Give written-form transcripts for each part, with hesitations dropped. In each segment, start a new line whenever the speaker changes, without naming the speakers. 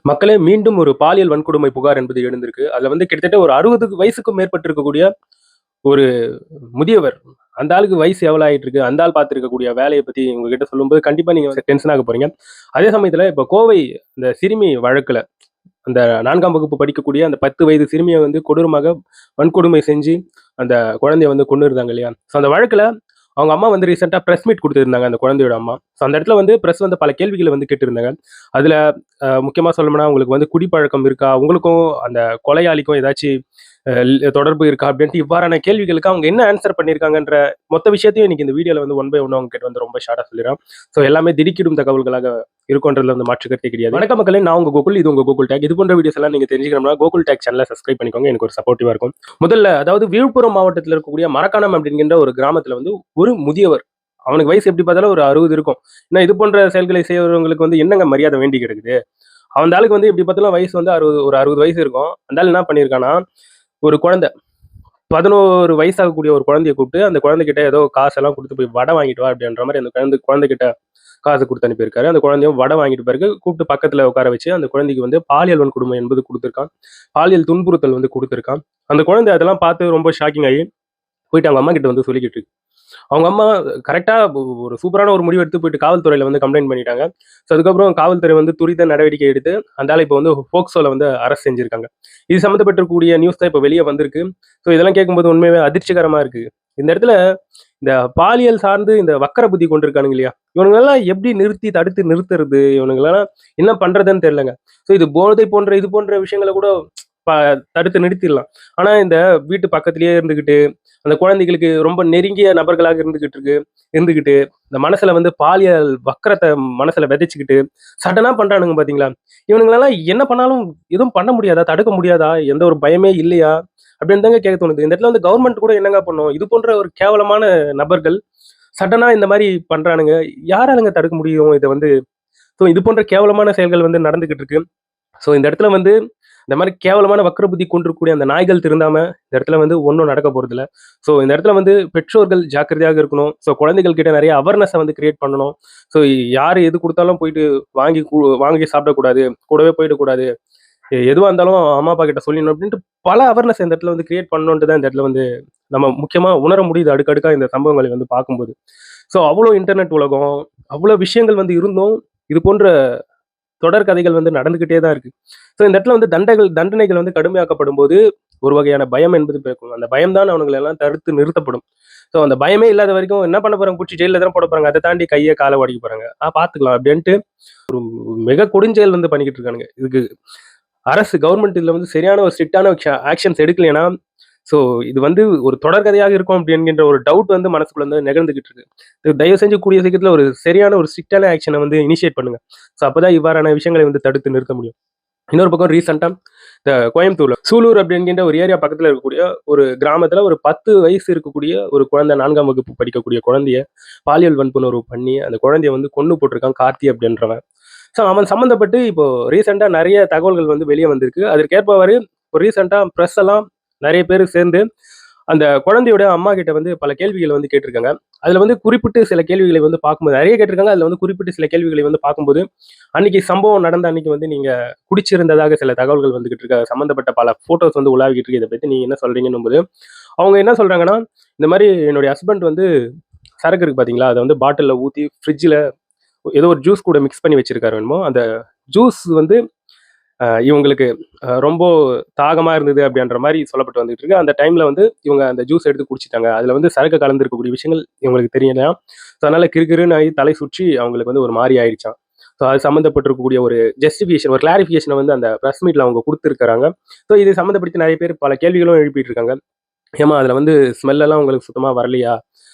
மக்களே மீண்டும் ஒரு பாலியல் வன்கொடுமை புகார் என்பது எழுந்திருக்கு. அதுல வந்து கிட்டத்தட்ட ஒரு 60 வயசுக்கும் மேற்பட்டு இருக்கக்கூடிய ஒரு முதியவர். அந்த ஆளுக்கு வயசு எவ்வளோ ஆயிட்டு இருக்கு? அந்த ஆள் பார்த்திருக்கக்கூடிய வேலைய பத்தி உங்ககிட்ட சொல்லும்போது கண்டிப்பா நீங்க வந்து டென்ஷன் ஆக போறீங்க. அதே சமயத்துல இப்ப கோவை இந்த சிறுமி வழக்குல, அந்த 4ஆம் வகுப்பு படிக்கக்கூடிய அந்த 10 வயது சிறுமிய வந்து கொடூரமாக வன்கொடுமை செஞ்சு, அந்த குழந்தைய வந்து கொன்னு இருந்தாங்க இல்லையா? ஸோ அந்த வழக்குல அவங்க அம்மா வந்து ரீசென்ட்டா பிரஸ் மீட் குடுத்திருந்தாங்க அந்த குழந்தையோட அம்மா. ஸோ அந்த இடத்துல வந்து பிரஸ் வந்து பல கேள்விகள வந்து கேட்டிருந்தாங்க. அதுல முக்கியமா சொல்லணும்னா, உங்களுக்கு வந்து குடிப்பழக்கம் இருக்கா? உங்களுக்கும் அந்த கொலையாளிக்கும் ஏதாச்சு தொடர்பு இருக்கா? அப்படின்ட்டு இவ்வாறான கேள்விகளுக்கு அவங்க என்ன ஆன்சர் பண்ணியிருக்காங்கன்ற மொத்த விஷயத்தையும் இன்னைக்கு இந்த வீடியோல வந்து ஒன் பை ஒன்னா உங்ககிட்ட வந்து ரொம்ப ஷார்ட்டா சொல்லிடுறேன். ஸோ எல்லாமே திடுக்கிடும் தகவல்களாக இருக்கும்ன்றதுல வந்து மாற்று கருத்தே கிடையாது. வணக்கம் மக்களே, நான் உங்க கோகுல். இது உங்க கோகுல் டேக். இது போன்ற வீடியோஸ் எல்லாம் நீங்க தெரிஞ்சுக்கணும்னா கோகுல் டேக் சேனலை சப்ஸ்கிரைப் பண்ணிக்கோங்க. எனக்கு ஒரு சப்போர்ட்டிவா இருக்கும். முதல்ல அதாவது விழுப்புரம் மாவட்டத்தில் இருக்கக்கூடிய மரக்காணம் அப்படிங்கிற ஒரு கிராமத்துல வந்து ஒரு முதியவர், அவனுக்கு வயசு எப்படி பார்த்தாலும் ஒரு 60 இருக்கும். ஏன்னா இது போன்ற செயல்களை செய்யறவங்களுக்கு வந்து என்னங்க மரியாதை வேண்டி கிடக்குது? அந்த ஆளுக்கு வந்து எப்படி பார்த்தாலும் வயசு வந்து 60 வயசு இருக்கும். அந்த ஆள் என்ன பண்ணியிருக்கான்னா, ஒரு குழந்தை 11 வயசாகக்கூடிய ஒரு குழந்தைய கூப்பிட்டு அந்த குழந்தைகிட்ட ஏதோ காசெல்லாம் குடுத்து போய் வடை வாங்கிட்டு வா அப்படின்ற மாரி அந்த குழந்தைகிட்ட காசு குடுத்து அனுப்பியிருக்காரு. அந்த குழந்தையும் வடை வாங்கிட்டு பிறகு கூப்பிட்டு பக்கத்துல உட்கார வச்சு அந்த குழந்தைக்கு வந்து பாலியல் வன்கொடுமை என்பது குடுத்திருக்கான். பாலியல் துன்புறுத்தல் வந்து குடுத்திருக்கான். அந்த குழந்தை அதெல்லாம் பார்த்து ரொம்ப ஷாக்கிங் ஆயி போயிட்டு அவங்க அம்மா கிட்ட வந்து சொல்லிக்கிட்டு இருக்கு. அவங்க அம்மா கரெக்ட்டா ஒரு சூப்பரான ஒரு முடிவு எடுத்து போயிட்டு காவல்துறையில வந்து கம்ப்ளைண்ட் பண்ணிட்டாங்க. ஸோ அதுக்கப்புறம் காவல்துறை வந்து துரித நடவடிக்கை எடுத்து அந்த ஆள இப்ப வந்து போக்சோல வந்து அரெஸ்ட் செஞ்சிருக்காங்க. இது சம்மந்தப்பட்டிருக்கக்கூடிய நியூஸ் தான் இப்ப வெளிய வந்திருக்கு. ஸோ இதெல்லாம் கேட்கும்போது உண்மையாவே அதிர்ச்சிகரமா இருக்கு. இந்த இடத்துல இந்த பாலியல் சார்ந்து இந்த வக்கர புத்தி கொண்டிருக்கானுங்க இல்லையா? இவனுங்களெல்லாம் எப்படி நிறுத்தி தடுத்து நிறுத்துறது? இவனுங்களெல்லாம் என்ன பண்றதுன்னு தெரியலங்க. ஸோ இது போதை போன்ற இது போன்ற விஷயங்கள கூட ப தடுத்து நிறுத்திடலாம். ஆனா இந்த வீட்டு பக்கத்திலேயே இருந்துகிட்டு, அந்த குழந்தைகளுக்கு ரொம்ப நெருங்கிய நபர்களாக இருந்துகிட்டு, இந்த மனசுல வந்து பாலியல் வக்கரத்த மனசுல விதைச்சுக்கிட்டு, சடனா பண்றானுங்க பார்த்தீங்களா? இவனுங்களெல்லாம் என்ன பண்ணாலும் எதுவும் பண்ண முடியாதா? தடுக்க முடியாதா? எந்த ஒரு பயமே இல்லையா? அப்படின்னு தாங்க கேட்க தோணுது. இந்த இடத்துல வந்து கவர்மெண்ட் கூட என்னங்க பண்ணும்? இது போன்ற ஒரு கேவலமான நபர்கள் சடனா இந்த மாரி பண்றானுங்க. யாராலங்க தடுக்க முடியும் இத வந்து? ஸோ இது போன்ற கேவலமான செயல்கள் வந்து நடந்துகிட்டு இருக்கு. ஸோ இந்த இடத்துல வந்து இந்த மாரி கேவலமான வக்ர புத்தி கொண்டிருக்கக்கூடிய அந்த நாய்கள் திருந்தாம இந்த இடத்துல வந்து ஒண்ணும் நடக்க போறதில்ல. ஸோ இந்த இடத்துல வந்து பெற்றோர்கள் ஜாக்கிரதையாக இருக்கணும். ஸோ குழந்தைகள் கிட்ட நெறைய அவேர்னஸ வந்து கிரியேட் பண்ணணும். ஸோ யாரு எது குடுத்தாலும் போயிட்டு வாங்கி சாப்பிடக்கூடாது. கூடவே போயிடக்கூடாது. எதுவா இருந்தாலும் அம்மா, அப்பா கிட்ட சொல்லிடணும் அப்டின்ட்டு பல அவேர்னஸ் இந்த இடத்துல வந்து கிரியேட் பண்ணணுன்ட்டு தான் இந்த இடத்துல வந்து நம்ம முக்கியமா உணர முடியுது அடுக்கடுக்கா இந்த சம்பவங்களை வந்து பார்க்கும்போது. ஸோ அவ்வளோ இன்டர்நெட் உலகம், அவ்வளோ விஷயங்கள் வந்து இருந்தும், இது போன்ற தொடர் கதைகள் வந்து நடந்துகிட்டே தான் இருக்கு. ஸோ இந்த இடத்துல வந்து தண்டனைகள் வந்து கடுமையாக்கப்படும்போது, ஒரு வகையான பயம் என்பது பிறக்கும். அந்த பயம் தான் அவனுங்கள எல்லாம் தடுத்து நிறுத்தப்படும். ஸோ அந்த பயமே இல்லாத வரைக்கும் என்ன பண்ண போறாங்க? புடிச்சு ஜெயில்ல தான போட போறாங்க. அத தாண்டி கைய, கால உடைக்க போறாங்க. பார்த்துக்கலாம் அப்டின்ட்டு மிக கொடுஞ்செயல் வந்து பண்ணிக்கிட்டு இருக்கானுங்க. இதுக்கு அரசு கவர்மெண்ட் இதுல வந்து சரியான ஒரு ஸ்ட்ரிக்ட்டான ஆக்ஷன்ஸ் எடுக்கலைன்னா, ஸோ இது வந்து ஒரு தொடர் கதையாக இருக்கும் அப்படி என்கின்ற ஒரு டவுட் வந்து மனசுக்குள்ள வந்து நிகழ்ந்துகிட்டு இருக்கு. தயவு செஞ்சு கூடிய சீக்கிரத்துல ஒரு சரியான ஒரு ஸ்ட்ரிக்ட்டான ஆக்ஷன வந்து இனிஷியேட் பண்ணுங்க. ஸோ அப்பதான் இவ்வாறான விஷயங்களை வந்து தடுத்து நிறுத்த முடியும். இன்னொரு பக்கம் ரீசென்ட்டா இந்த கோயம்புத்தூர்ல சூலூர் அப்படி என்கின்ற ஒரு ஏரியா பக்கத்துல இருக்கக்கூடிய ஒரு கிராமத்துல ஒரு 10 வயசு இருக்கக்கூடிய ஒரு குழந்தை 4ஆம் வகுப்பு படிக்கக்கூடிய குழந்தைய பாலியல் வன்புணர்வு பண்ணி, அந்த குழந்தைய வந்து கொன்னு போட்டுருக்கான் கார்த்தி அப்படின்றவன். ஸோ அவன் சம்மந்தப்பட்டு இப்போ ரீசென்ட்டா நெறைய தகவல்கள் வந்து வெளிய வந்திருக்கு. அதற்கேற்பவாறு இப்போ ரீசென்ட்டா பிரஸ் எல்லாம் நெறைய பேரு சேர்ந்து அந்த குழந்தையோட அம்மா கிட்ட வந்து பல கேள்விகள் வந்து கேட்டிருக்காங்க. அதுல வந்து குறிப்பிட்டு சில கேள்விகளை வந்து பார்க்கும்போது நெறைய கேட்டிருக்காங்க. அதுல வந்து குறிப்பிட்டு சில கேள்விகளை வந்து பார்க்கும்போது, அன்னைக்கு சம்பவம் நடந்த அன்னைக்கு வந்து நீங்க குடிச்சிருந்ததாக சில தகவல்கள் வந்துகிட்டு இருக்கு. அது சம்மந்தப்பட்ட பல ஃபோட்டோஸ் வந்து உலாவிக்கிட்டு இருக்கு. இத பத்தி நீங்க என்ன சொல்றீங்கன்னும்போது, அவங்க என்ன சொல்றாங்கன்னா, இந்த மாரி என்னுடைய ஹஸ்பண்ட் வந்து சரக்கு இருக்கு பார்த்தீங்களா, அத வந்து பாட்டில்ல ஊத்தி ஃப்ரிட்ஜ்ல ஏதோ ஒரு ஜூஸ் கூட மிக்ஸ் பண்ணி வச்சிருக்காரு என்னமோ. அந்த ஜூஸ் வந்து இவங்களுக்கு ரொம்ப தாகமா இருந்தது அப்படின்ற மாரி சொல்லப்பட்டு வந்துட்டு இருக்கு. அந்த டைம்ல வந்து இவங்க அந்த ஜூஸ் எடுத்து குடிச்சுட்டாங்க. அதுல வந்து சரக்கு கலந்திருக்கக்கூடிய விஷயங்கள் இவங்களுக்கு தெரியலையாம். ஸோ அதனால கிறுகிறுன்னு ஆகி தலை சுற்றி அவங்களுக்கு வந்து ஒரு மாரி ஆயிடுச்சாம். ஸோ அது சம்மந்தப்பட்டிருக்கக்கூடிய ஒரு ஜஸ்டிஃபிகேஷன், ஒரு கிளாரிஃபிகேஷன வந்து அந்த பிரஸ் மீட்ல அவங்க குடுத்துருக்காங்க. ஸோ இது சம்மந்தப்படுத்தி நெறைய பேர் பல கேள்விகளும் எழுப்பிட்டு இருக்காங்க. ஏம்மா அதுல வந்து ஸ்மெல் எல்லாம் உங்களுக்கு சுத்தமா வரலையா?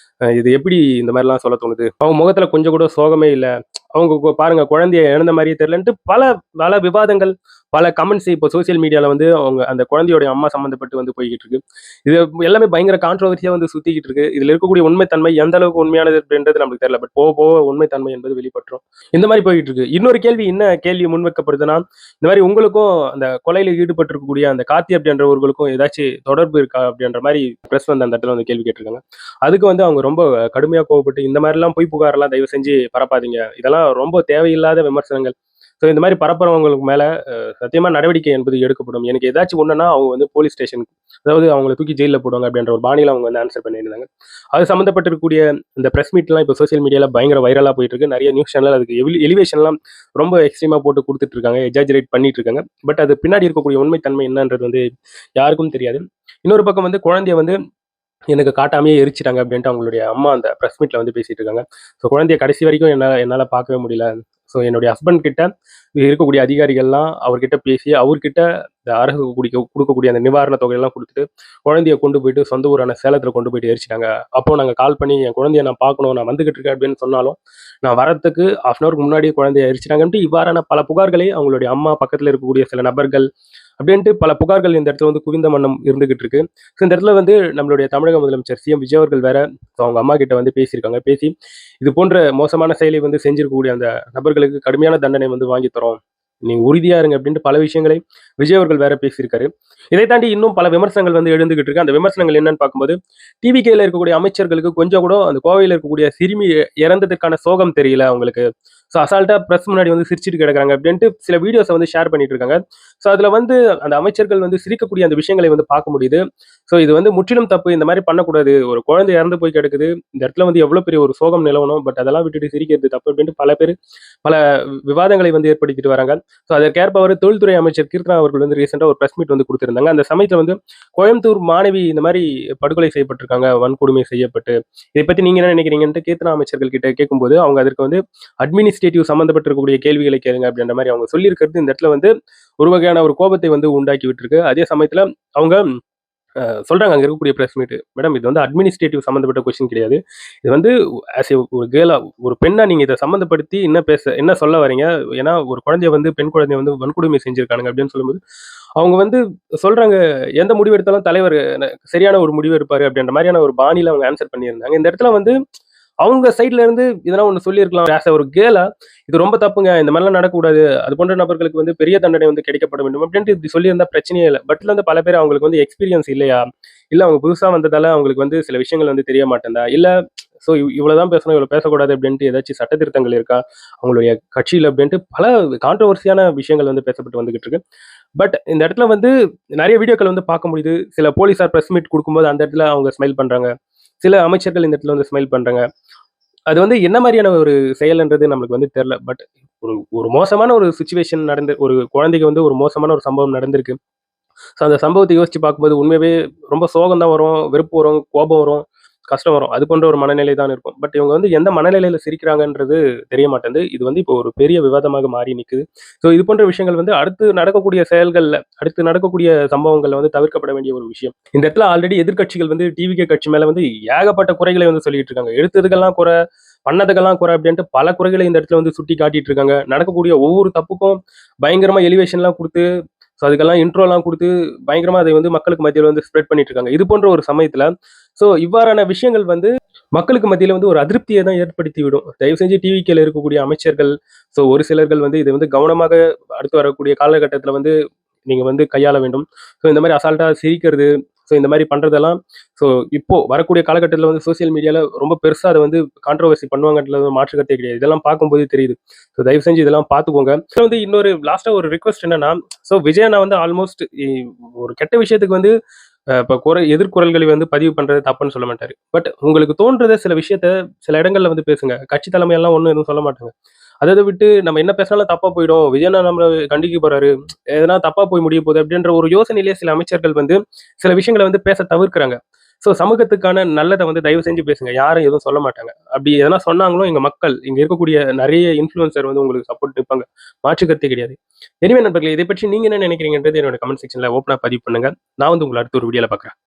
இது எப்படி இந்த மாரிலாம் சொல்ல தோணுது? அவங்க முகத்துல கொஞ்சம் கூட சோகமே இல்ல. அவங்க பாருங்க குழந்தைய இழந்த மாரியே தெரியலன்ட்டு பல பல விவாதங்கள், பல கமெண்ட்ஸ் இப்போ சோசியல் மீடியால வந்து அவங்க அந்த குழந்தையோட அம்மா சம்மந்தப்பட்டு வந்து போய்க்கிட்டு இருக்கு. இது எல்லாமே பயங்கர கான்ட்ரோவர்சியா வந்து சுத்திக்கிட்டு இருக்கு. இதுல இருக்கக்கூடிய உண்மை தன்மை எந்த அளவுக்கு உண்மையானது அப்படின்றது நமக்கு தெரியல. பட் போக போக உண்மை தன்மை என்பது வெளிப்பட்டுரும். இந்த மாரி போய்க்கிட்டு இருக்கு. இன்னொரு கேள்வி என்ன கேள்வி முன்வைக்கப்படுதுன்னா, இந்த மாரி உங்களுக்கும் அந்த கொலையில ஈடுபட்டிருக்கக்கூடிய அந்த கார்த்தி அப்படின்றவர்களுக்கும் ஏதாச்சு தொடர்பு இருக்கா? அப்படின்ற மாரி பிரஸ் வந்து அந்த இடத்துல வந்து கேள்வி கேட்டிருக்காங்க. அதுக்கு வந்து அவங்க ரொம்ப கடுமையா கோவப்பட்டு, இந்த மாரிலாம் பொய் புகார்லாம் தயவு செஞ்சு பரப்பாதீங்க. இதெல்லாம் ரொம்ப தேவையில்லாத விமர்சனங்கள். ஸோ ஸோ இந்த மாதிரி பரப்புறவங்களுக்கு மேல சத்தியமா நடவடிக்கை என்பது எடுக்கப்படும். எனக்கு ஏதாச்சும் ஒண்ணுன்னா அவங்க வந்து போலீஸ் ஸ்டேஷன், அதாவது அவங்கள தூக்கி ஜெயில்ல போடுவாங்க அப்படின்ற ஒரு பாணியில அவங்க வந்து ஆன்சர் பண்ணியிருந்தாங்க. அது சம்மந்தப்பட்டிருக்கக்கூடிய இந்த பிரஸ் மீட்லாம் இப்போ சோசியல் மீடியால பயங்கர வைரலா போயிட்டு இருக்கு. நிறைய நியூஸ் சேனல் அதுக்கு எலிவேஷன்லாம் ரொம்ப எக்ஸ்ட்ரீமா போட்டு குடுத்துட்டு இருக்காங்க. எக்ஸாஜரேட் பண்ணிட்டு இருக்காங்க. பட் அது பின்னாடி இருக்கக்கூடிய உண்மை தன்மை என்னன்றது வந்து யாருக்கும் தெரியாது. இன்னொரு பக்கம் வந்து குழந்தைய வந்து எனக்கு காட்டாமயே எரிச்சுட்டாங்க அப்படின்ட்டு அவங்களுடைய அம்மா அந்த பிரஸ் மீட்ல வந்து பேசிட்டு இருக்காங்க. ஸோ குழந்தைய கடைசி வரைக்கும் என்னால பார்க்கவே முடியல. ஸோ என்னுடைய ஹஸ்பண்ட் கிட்ட இருக்கக்கூடிய அதிகாரிகள்லாம் அவர்கிட்ட பேசி, அவர்கிட்ட இந்த அரசு குடுக்கக்கூடிய அந்த நிவாரண தொகையெல்லாம் குடுத்துட்டு, குழந்தைய கொண்டு போயிட்டு சொந்த ஊரான சேலத்துல கொண்டு போயிட்டு எரிச்சுட்டாங்க. அப்போ நாங்க கால் பண்ணி என் குழந்தைய நான் பார்க்கணும், நான் வந்துகிட்டு இருக்கேன் அப்படின்னு சொன்னாலும், நான் வரத்துக்கு 1/2 அன் ஹவருக்கு முன்னாடியே குழந்தைய எரிச்சுட்டாங்கன்ட்டு இவ்வாறான பல புகார்களை அவங்களுடைய அம்மா, பக்கத்துல இருக்கக்கூடிய சில நபர்கள் அப்படின்ட்டு பல புகார்கள் இந்த இடத்துல வந்து குவிந்த வண்ணம் இருந்துகிட்டு இருக்கு. ஸோ இந்த இடத்துல வந்து நம்மளுடைய தமிழக முதலமைச்சர் சிஎம் விஜய் அவர்கள் வேற அவங்க அம்மா கிட்ட வந்து பேசியிருக்காங்க. பேசி இது போன்ற மோசமான செயலை வந்து செஞ்சிருக்கக்கூடிய அந்த நபர்களுக்கு கடுமையான தண்டனை வந்து வாங்கி தரோம். நீங்க உறுதியா இருங்க அப்படின்ட்டு பல விஷயங்களை விஜய் அவர்கள் வேற பேசியிருக்காரு. இதை தாண்டி இன்னும் பல விமர்சனங்கள் வந்து எழுந்துகிட்டு இருக்கு. அந்த விமர்சனங்கள் என்னன்னு பார்க்கும்போது, டிவிகேல இருக்கக்கூடிய அமைச்சர்களுக்கு கொஞ்சம் கூட அந்த கோவையில இருக்கக்கூடிய சிறுமி இறந்ததுக்கான சோகம் தெரியல அவங்களுக்கு. ஸோ அசால்ட்டா பிரஸ் முன்னாடி வந்து சிரிச்சுட்டு கிடக்குறாங்க அப்படின்ட்டு சில வீடியோஸை வந்து ஷேர் பண்ணிட்டு இருக்காங்க. ஸோ அதுல வந்து அந்த அமைச்சர்கள் வந்து சிரிக்கக்கூடிய அந்த விஷயங்களை வந்து பார்க்க முடியுது. ஸோ இது வந்து முற்றிலும் தப்பு. இந்த மாதிரி பண்ணக்கூடாது. ஒரு குழந்தை இறந்து போய் கிடக்குது. இந்த இடத்துல வந்து எவ்வளவு பெரிய ஒரு சோகம் நிலவணும். பட் அதெல்லாம் விட்டுட்டு சிரிக்கிறது தப்பு அப்படின்ட்டு பல பேர் பல விவாதங்களை வந்து ஏற்படுத்திட்டு வராங்க. ஸோ அதற்கேற்ப அவர் தொழில்துறை அமைச்சர் கீர்த்தனா அவர்கள் வந்து ரீசெண்டா ஒரு பிரஸ் மீட் வந்து கொடுத்திருந்தாங்க. அந்த சமயத்துல வந்து கோயம்புத்தூர் மாணவி இந்த மாதிரி படுகொலை செய்யப்பட்டிருக்காங்க, வன்கொடுமை செய்யப்பட்டு. இதை பத்தி நீங்க என்ன நினைக்கிறீங்கன்ட்டு கீர்த்தனா அமைச்சர்கள் கிட்ட கேட்கும்போது அவங்க அதற்கு வந்து அட்மினிஸ்ட்ரேட்டிவ் சம்பந்தப்பட்டிருக்கக்கூடிய கேள்விகளை கேளுங்க அப்படின்ற மாதிரி அவங்க சொல்லியிருக்கிறது இந்த இடத்துல வந்து ஒரு வகையான ஒரு கோபத்தை வந்து உண்டாக்கி விட்டுருக்கு. அதே சமயத்துல அவங்க சொல்றாங்க அங்க இருக்கக்கூடிய பிரஸ் மீட், மேடம் இது வந்து அட்மினிஸ்ட்ரேட்டிவ் சம்மந்தப்பட்ட கொஸ்டின் கிடையாது. இது வந்து ஆஸ் எ ஒரு கேர்ளா, ஒரு பெண்ணா நீங்க இத சம்மந்தப்படுத்தி என்ன சொல்ல வரீங்க? ஏன்னா ஒரு குழந்தைய வந்து பெண் குழந்தைய வந்து வன்கொடுமை செஞ்சிருக்கானுங்க அப்படின்னு சொல்லும்போது, அவங்க வந்து சொல்றாங்க, எந்த முடிவு எடுத்தாலும் தலைவர் சரியான ஒரு முடிவு எடுப்பாரு அப்படின்ற மாதிரியான ஒரு பாணியில அவங்க ஆன்சர் பண்ணியிருந்தாங்க. இந்த இடத்துல வந்து அவங்க சைட்ல இருந்து இதெல்லாம் ஒண்ணு சொல்லியிருக்கலாம். ஆஸ் ஒரு கேர்ளா இது ரொம்ப தப்புங்க. இந்த மாதிரிலாம் நடக்கக்கூடாது. அது போன்ற நபர்களுக்கு வந்து பெரிய தண்டனை வந்து கிடைக்கப்பட வேண்டும் அப்படின்ட்டு இப்படி சொல்லியிருந்தா பிரச்சனையே இல்ல. பட்ல இருந்து பல பேர் அவங்களுக்கு வந்து எக்ஸ்பீரியன்ஸ் இல்லையா? இல்ல அவங்க புதுசா வந்ததால அவங்களுக்கு வந்து சில விஷயங்கள் வந்து தெரிய மாட்டேன்தா? இல்ல ஸோ இவ்வளவுதான் பேசணும், இவ்வளவு பேசக்கூடாது அப்படின்ட்டு ஏதாச்சும் சட்ட திருத்தங்கள் இருக்கா? அவங்களுடைய கட்சியில அப்படின்ட்டு பல கான்ட்ரோவர்சியான விஷயங்கள் வந்து பேசப்பட்டு வந்துகிட்டு இருக்கு. பட் இந்த இடத்துல வந்து நெறைய வீடியோக்கள் வந்து பார்க்க முடியுது. சில போலீஸார் பிரஸ் மீட் குடுக்கும்போது அந்த இடத்துல அவங்க ஸ்மைல் பண்றாங்க. சில அமைச்சர்கள் இந்த இடத்துல வந்து ஸ்மைல் பண்றாங்க. அது வந்து என்ன மாரியான ஒரு செயல்ன்றது நம்மளுக்கு வந்து தெரியல. பட் ஒரு ஒரு மோசமான ஒரு சிச்சுவேஷன் ஒரு குழந்தைக்கு வந்து ஒரு மோசமான ஒரு சம்பவம் நடந்திருக்கு. ஸோ அந்த சம்பவத்த யோசிச்சு பார்க்கும்போது உண்மையாவே ரொம்ப சோகம் தான் வரும், வெறுப்பு வரும், கோபம் வரும், கஷ்டம் வரும். அது போன்ற ஒரு மனநிலை தான் இருக்கும். பட் இவங்க வந்து எந்த மனநிலையில சிரிக்கிறாங்கன்றது தெரிய மாட்டேன்து. இது வந்து இப்போ ஒரு பெரிய விவாதமாக மாறி நிக்குது. ஸோ இது போன்ற விஷயங்கள் வந்து அடுத்து நடக்கக்கூடிய சம்பவங்கள்ல வந்து தவிர்க்கப்பட வேண்டிய ஒரு விஷயம். இந்த இடத்துல ஆல்ரெடி எதிர்க்கட்சிகள் வந்து டிவிகே கட்சி மேல வந்து ஏகப்பட்ட குறைகளை வந்து சொல்லிட்டு இருக்காங்க. எடுத்ததுக்கெல்லாம் குறை, பண்ணதுக்கெல்லாம் குறை அப்படின்ட்டு பல குறைகளை இந்த இடத்துல வந்து சுட்டி காட்டிட்டு இருக்காங்க. நடக்கக்கூடிய ஒவ்வொரு தப்புக்கும் பயங்கரமா எலிவேஷன்லாம் குடுத்து, ஸோ அதுக்கெல்லாம் இன்ட்ரோலாம் குடுத்து பயங்கரமா அதை வந்து மக்களுக்கு மத்தியில வந்து ஸ்ப்ரெட் பண்ணிட்டு இருக்காங்க. இது போன்ற ஒரு சமயத்துல ஸோ இவ்வாறான விஷயங்கள் வந்து மக்களுக்கு மத்தியில வந்து ஒரு அதிருப்தியை தான் ஏற்படுத்தி விடும். தயவு செஞ்சு டிவிகேல இருக்கக்கூடிய அமைச்சர்கள், ஸோ ஒரு சிலர்கள் வந்து இதை வந்து கவனமாக அடுத்து வரக்கூடிய காலகட்டத்தில வந்து நீங்க வந்து கையாள வேண்டும். ஸோ இந்த மாரி அசால்ட்டா சிரிக்கிறது, ஸோ இந்த மாரி பண்றதெல்லாம் ஸோ இப்போ வரக்கூடிய காலகட்டத்தில வந்து சோசியல் மீடியால ரொம்ப பெருசா அத வந்து கான்ட்ரோவர்சி பண்ணுவாங்கன்றதுல மாற்று கருத்தே கிடையாது. இதெல்லாம் பார்க்கும்போது தெரியுது. ஸோ தயவு செஞ்சு இதெல்லாம் பார்த்துக்கோங்க. அப்புறம் வந்து இன்னொரு லாஸ்ட்டா ஒரு ரிக்வெஸ்ட் என்னன்னா, ஸோ விஜய் அண்ணா வந்து ஆல்மோஸ்ட் ஒரு கெட்ட விஷயத்துக்கு வந்து இப்ப எதிர்குரல்களை வந்து பதிவு பண்றது தப்புன்னு சொல்ல மாட்டாரு. பட் உங்களுக்கு தோன்றத சில விஷயத்த சில இடங்கள்ல வந்து பேசுங்க. கட்சி தலைமையெல்லாம் ஒண்ணும் எதுவும் சொல்ல மாட்டாங்க. அத விட்டு நம்ம என்ன பேசினாலும் தப்பா போயிடும். விஜய் அண்ணா நம்மள கண்டிக்க போறாரு. எதனா தப்பா போய் முடிய போகுது அப்படின்ற ஒரு யோசனையிலேயே சில அமைச்சர்கள் வந்து சில விஷயங்கள வந்து பேச தவிர்க்கிறாங்க. ஸோ சமூகத்துக்கான நல்லத வந்து தயவு செஞ்சு பேசுங்க. யாரும் எதுவும் சொல்ல மாட்டாங்க. அப்படி எதனா சொன்னாங்களும் எங்க மக்கள், இங்க இருக்கக்கூடிய நெறைய இன்ஃப்ளூயன்சர் வந்து உங்களுக்கு சப்போர்ட் நிப்பாங்க. மாற்று கருத்தே கிடையாது. எனிவே நண்பர்களே, இதை பற்றி நீங்க என்ன நினைக்கிறீங்கன்றது என்னோட கமெண்ட் செக்ஷன்ல ஓப்பனா பதிவு பண்ணுங்க. நான் வந்து உங்கள அடுத்த ஒரு வீடியோல பார்க்குறேன்.